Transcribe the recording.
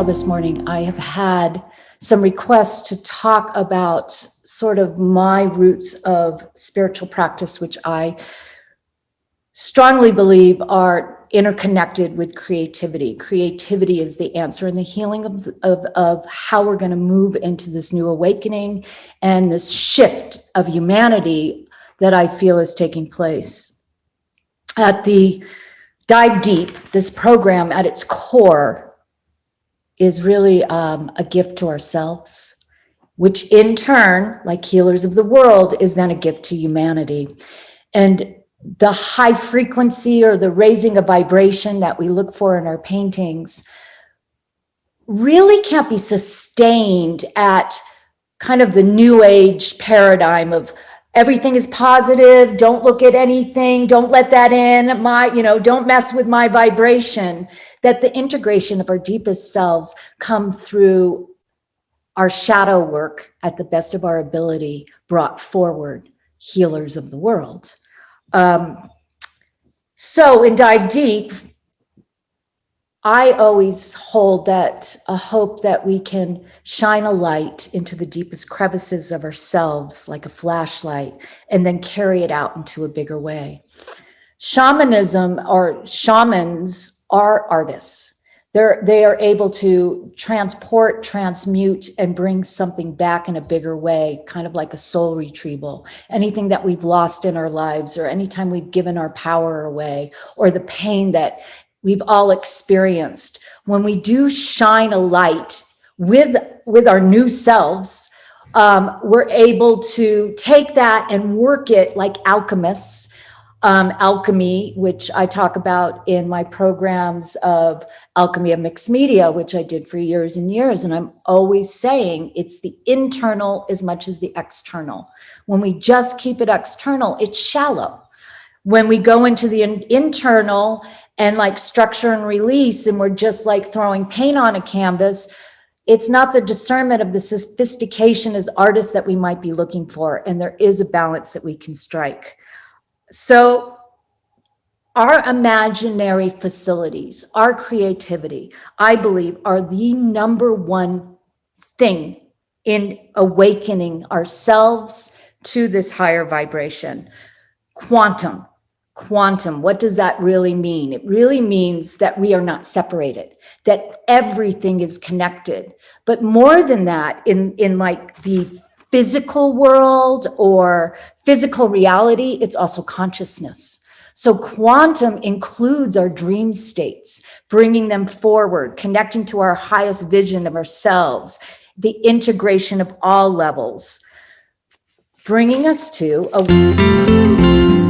email this morning, I have had some requests to talk about sort of my roots of spiritual practice, which I strongly believe are interconnected with creativity. Creativity is the answer and the healing of how we're going to move into this new awakening and this shift of humanity that I feel is taking place. At the Dive Deep, this program at its core is really a gift to ourselves, which in turn, like healers of the world, is then a gift to humanity. And the high frequency or the raising of vibration that we look for in our paintings really can't be sustained at kind of the new age paradigm of everything is positive, don't look at anything, don't let that in, don't mess with my vibration. That the integration of our deepest selves come through our shadow work at the best of our ability, brought forward, healers of the world. So in Dive Deep, I always hold that a hope that we can shine a light into the deepest crevices of ourselves like a flashlight and then carry it out into a bigger way. Shamanism or shamans are artists. They are able to transport, transmute, and bring something back in a bigger way, kind of like a soul retrieval. Anything that we've lost in our lives, or anytime we've given our power away, or the pain that we've all experienced. When we do shine a light with our new selves, we're able to take that and work it like alchemists. Alchemy, which I talk about in my programs of Alchemy of Mixed Media, which I did for years and years. And I'm always saying it's the internal as much as the external. When we just keep it external, it's shallow. When we go into the internal and like structure and release, and we're just like throwing paint on a canvas, it's not the discernment of the sophistication as artists that we might be looking for. And there is a balance that we can strike. So our imaginary facilities, our creativity, I believe, are the number one thing in awakening ourselves to this higher vibration. Quantum, what does that really mean? It really means that we are not separated, that everything is connected. But more than that, in like the physical world or physical reality, it's also consciousness. So quantum includes our dream states, bringing them forward, connecting to our highest vision of ourselves, the integration of all levels, bringing us to a